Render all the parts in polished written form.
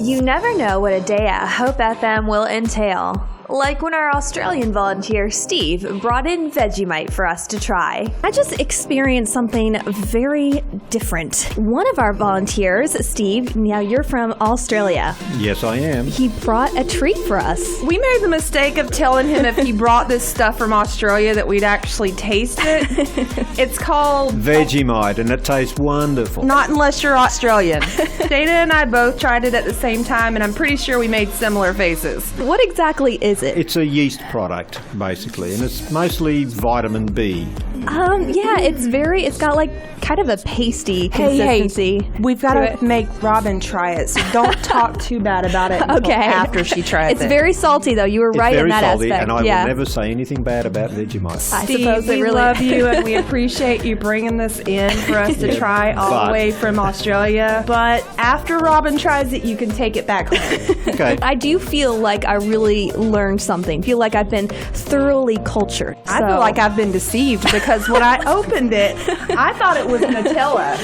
You never know what a day at Hope FM will entail. Like when our Australian volunteer, Steve, brought in Vegemite for us to try. I just experienced something very different. One of our volunteers, Steve, now you're from Australia. Yes, I am. He brought a treat for us. We made the mistake of telling him if he brought this stuff from Australia that we'd actually taste it. It's called Vegemite, and it tastes wonderful. Not Unless You're Australian. Dana and I both tried it at the same time, and I'm pretty sure we made similar faces. What exactly is it? It's a yeast product, basically, and it's mostly vitamin B. Yeah, it's got like kind of a pasty consistency. Hey, we've got to make Robin try it, so don't talk too bad about it until after she tries it. It's very salty, though. You were right in that salty, aspect. And I will never say anything bad about Vegemite. I Steve, suppose we love you, and we appreciate you bringing this in for us to try all the way from Australia. But after Robin tries it, you can take it back home. Okay. I do feel like I really learned something. Feel like I've been thoroughly cultured. I feel like I've been deceived because when I opened it, I thought it was Nutella.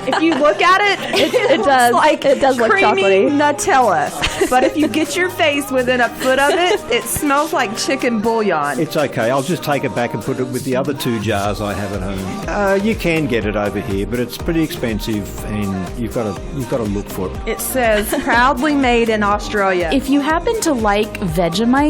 If you look at it, it does look creamy chocolatey. Nutella. But if you get your face within a foot of it, it smells like chicken bouillon. It's okay. I'll just take it back and put it with the other 2 jars I have at home. You can get it over here, but it's pretty expensive, and you've got to look for it. It says proudly made in Australia. If you happen to like Vegemite,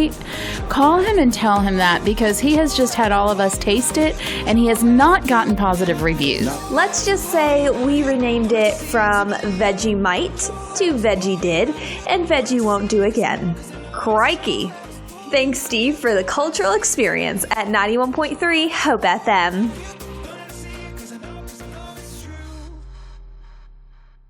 call him and tell him that, because he has just had all of us taste it and he has not gotten positive reviews. Let's just say we renamed it from Vegemite to Veggie Did, and Veggie won't do again. Crikey! Thanks, Steve, for the cultural experience at 91.3 Hope FM.